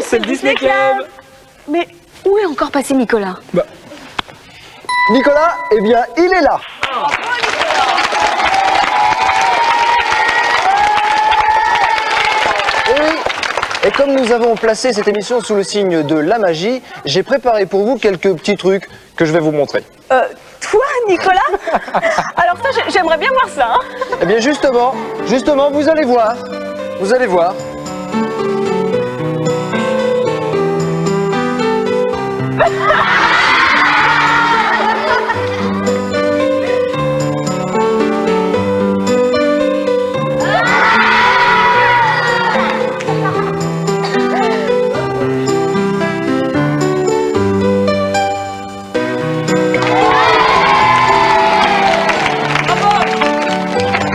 c'est le Disney Club. Mais où est encore passé Nicolas? Nicolas, eh bien, il est là. Et oui, et comme nous avons placé cette émission sous le signe de la magie, j'ai préparé pour vous quelques petits trucs que je vais vous montrer. Toi, Nicolas? Alors ça, j'aimerais bien voir ça. Hein. Eh bien, justement, vous allez voir. Vous allez voir.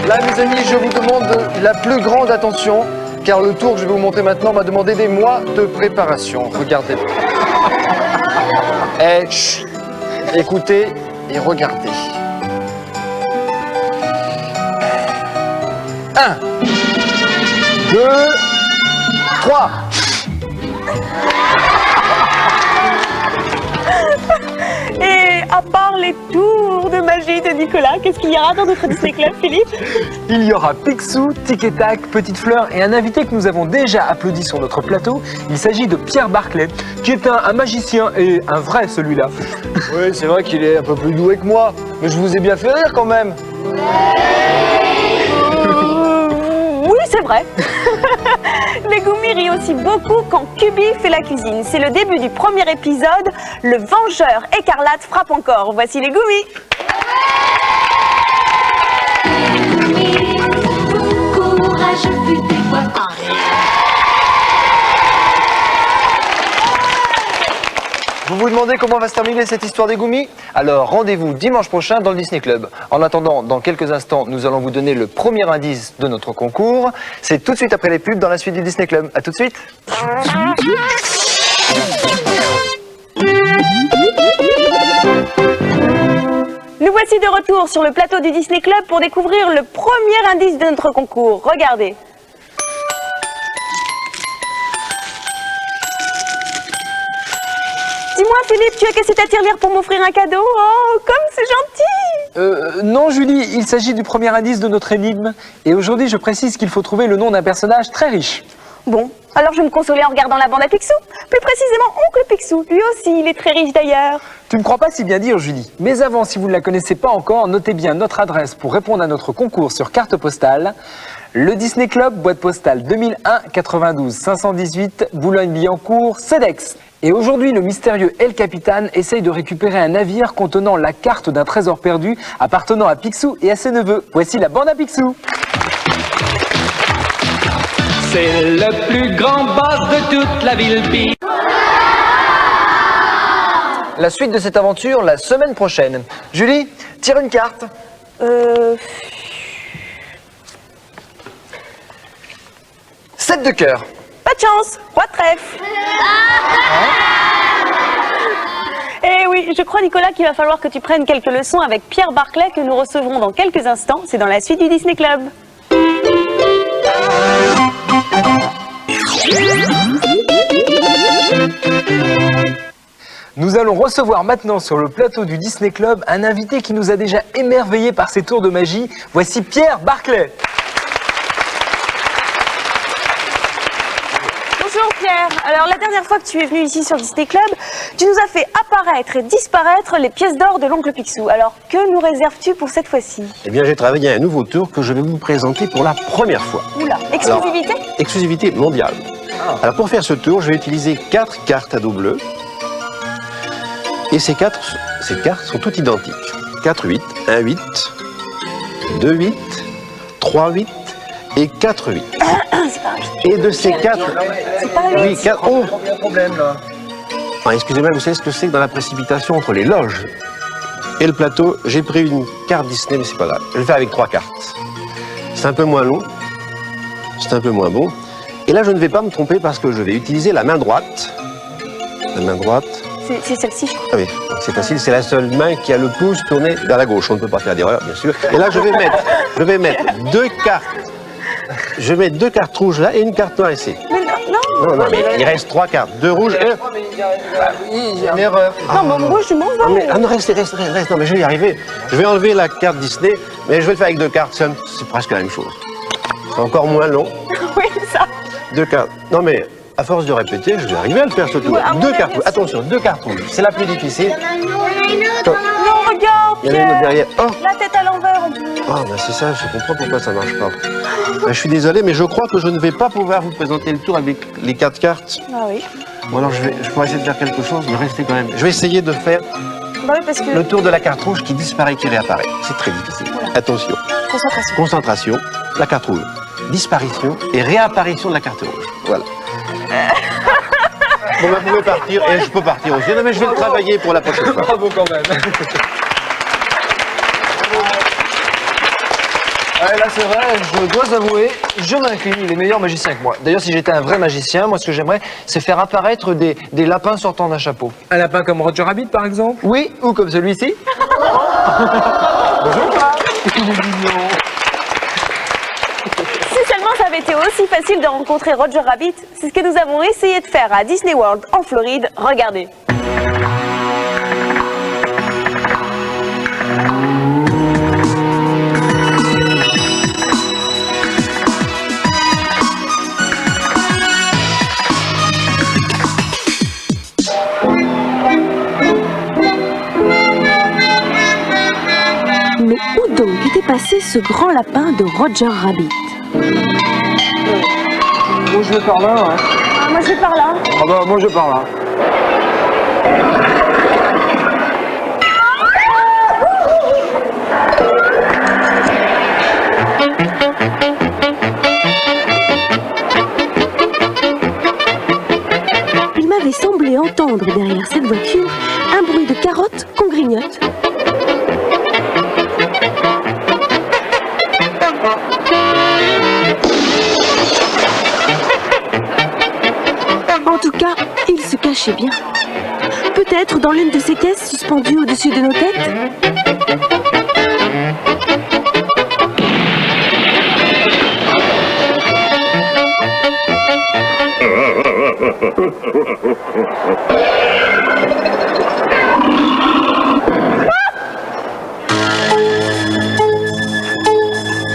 Là, mes amis, je vous demande la plus grande attention, car le tour que je vais vous montrer maintenant m'a demandé des mois de préparation. Regardez. Chut, écoutez et regardez. 1, 2, 3. Et à part les tours de magie de Nicolas, qu'est-ce qu'il y aura dans notre Disney Club, Philippe? Il y aura Picsou, Tic et Tac, Petite Fleur et un invité que nous avons déjà applaudi sur notre plateau. Il s'agit de Pierre Barclay, qui est un magicien et un vrai celui-là. Oui, c'est vrai qu'il est un peu plus doué que moi, mais je vous ai bien fait rire quand même. Oui, c'est vrai. Les Goumis rient aussi beaucoup quand Kubi fait la cuisine. C'est le début du premier épisode. Le Vengeur écarlate frappe encore. Voici les Goumis. Courage, fut des fois. Vous vous demandez comment va se terminer cette histoire des Goumis? Alors rendez-vous dimanche prochain dans le Disney Club. En attendant, dans quelques instants, nous allons vous donner le premier indice de notre concours. C'est tout de suite après les pubs dans la suite du Disney Club. A tout de suite. Nous voici de retour sur le plateau du Disney Club pour découvrir le premier indice de notre concours. Regardez. Dis-moi Philippe, tu as cassé ta tirelire pour m'offrir un cadeau? Oh, comme c'est gentil! Non Julie, il s'agit du premier indice de notre énigme. Et aujourd'hui, je précise qu'il faut trouver le nom d'un personnage très riche. Bon, alors je vais me consoler en regardant la bande à Picsou. Plus précisément, Oncle Picsou. Lui aussi, il est très riche d'ailleurs. Tu ne crois pas si bien dire Julie. Mais avant, si vous ne la connaissez pas encore, notez bien notre adresse pour répondre à notre concours sur carte postale. Le Disney Club, boîte postale 2001 92 518 Boulogne-Billancourt, CEDEX. Et aujourd'hui, le mystérieux El Capitan essaye de récupérer un navire contenant la carte d'un trésor perdu appartenant à Picsou et à ses neveux. Voici la bande à Picsou. C'est le plus grand boss de toute la ville. La suite de cette aventure la semaine prochaine. Julie, tire une carte. 7 de cœur. Pas de chance, roi de trèfle. Eh oui, je crois Nicolas qu'il va falloir que tu prennes quelques leçons avec Pierre Barclay que nous recevrons dans quelques instants. C'est dans la suite du Disney Club. Nous allons recevoir maintenant sur le plateau du Disney Club un invité qui nous a déjà émerveillés par ses tours de magie. Voici Pierre Barclay. Bonjour Pierre. Alors la dernière fois que tu es venu ici sur Disney Club, tu nous as fait apparaître et disparaître les pièces d'or de l'oncle Picsou. Alors que nous réserves-tu pour cette fois-ci? Eh bien, j'ai travaillé à un nouveau tour que je vais vous présenter pour la première fois. Oula, exclusivité? Alors, exclusivité mondiale. Alors, pour faire ce tour, je vais utiliser 4 cartes à dos bleu. Et ces cartes sont toutes identiques. 4 8, 1 8, 2 8, 3 8 et 4 8. C'est pas Et de ces 4... C'est pas Oui, 4... Oh, Il y a un problème là. ah, excusez-moi, vous savez ce que c'est que dans la précipitation entre les loges et le plateau? J'ai pris une carte Disney, mais c'est pas grave. Je vais le faire avec 3 cartes. C'est un peu moins long. C'est un peu moins bon. Et là, je ne vais pas me tromper parce que je vais utiliser la main droite. La main droite. C'est celle-ci, je crois. Ah oui, c'est facile, c'est la seule main qui a le pouce tourné vers la gauche. On ne peut pas faire d'erreur, bien sûr. Et là, je vais mettre 2 cartes. Je mets 2 cartes rouges là et une carte noire ici. Mais non, Non, non, mais il reste 3 cartes. 2 rouges et... Une erreur. Non, mais moi, je m'en vais. Non, reste. Non, mais je vais y arriver. Je vais enlever la carte Disney, mais je vais le faire avec 2 cartes. C'est presque la même chose. C'est encore moins long. Oui, ça. 2 cartes. Non, mais à force de répéter, je vais arriver à le faire ce tour. Ouais, à mon 2 avis cartes. aussi. Attention, 2 cartes rouges. C'est la plus difficile. Non, regarde, Il y en a une autre Pierre. derrière. Oh, La tête à l'envers, en plus. ben c'est ça, je comprends pourquoi ça marche pas. Je suis désolé, mais je crois que je ne vais pas pouvoir vous présenter le tour avec les 4 cartes. Ah oui. Bon, alors je pourrais essayer de faire quelque chose, mais restez quand même. Je vais essayer de faire Bah oui, parce que... le tour de la carte rouge qui disparaît, qui réapparaît. C'est très difficile. Attention. Concentration. Concentration, la carte rouge. Disparition et réapparition de la carte rouge. Voilà. Bon, vous pouvez partir, et je peux partir aussi. Non, mais je vais le travailler pour la prochaine fois. Bravo quand même. Ouais, là, c'est vrai, je dois avouer, je m'incline, il est meilleur magicien que moi. D'ailleurs, si j'étais un vrai magicien, moi, ce que j'aimerais, c'est faire apparaître des lapins sortant d'un chapeau. Un lapin comme Roger Rabbit, par exemple? Oui, ou comme celui-ci. Si seulement ça avait été aussi facile de rencontrer Roger Rabbit, c'est ce que nous avons essayé de faire à Disney World en Floride. Regardez. Mais où donc était passé ce grand lapin de Roger Rabbit? Moi, je vais par là. Hein. Ah, moi je vais par là. Ah bah, moi, je vais par là. Il m'avait semblé entendre derrière cette voiture un bruit de carottes qu'on grignote. En tout cas, il se cachait bien. Peut-être dans l'une de ces caisses suspendues au-dessus de nos têtes.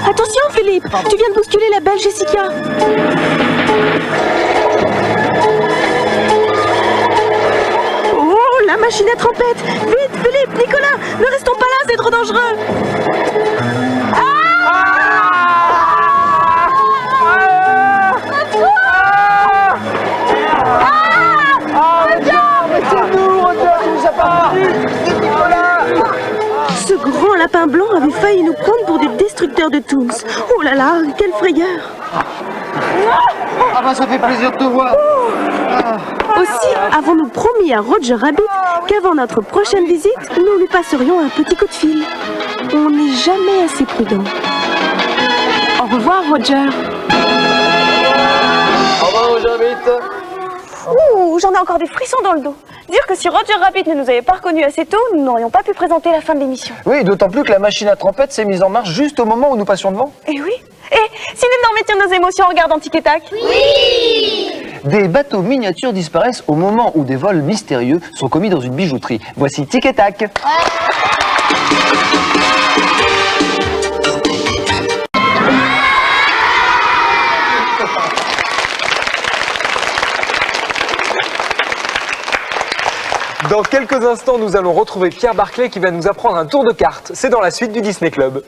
Attention Philippe, tu viens de bousculer la belle Jessica. Oh, la machine à trompette. Vite Philippe, Nicolas, ne restons pas là, c'est trop dangereux. Ce grand lapin blanc avait failli nous prendre pour des destructeurs de Toons. Oh là là, quelle frayeur. Ah bah, ça fait plaisir de te voir. Aussi, avons-nous promis à Roger Rabbit qu'avant notre prochaine visite, nous lui passerions un petit coup de fil. On n'est jamais assez prudent. Au revoir, Roger. Au revoir, Roger Rabbit. Ouh, j'en ai encore des frissons dans le dos. Dire que si Roger Rabbit ne nous avait pas reconnus assez tôt, nous n'aurions pas pu présenter la fin de l'émission. Oui, d'autant plus que la machine à trompette s'est mise en marche juste au moment où nous passions devant. Eh oui. Et si nous nous remettions nos émotions en regardant Tic et Tac? Des bateaux miniatures disparaissent au moment où des vols mystérieux sont commis dans une bijouterie. Voici Tic et Tac. Dans quelques instants, nous allons retrouver Pierre Barclay qui va nous apprendre un tour de cartes. C'est dans la suite du Disney Club.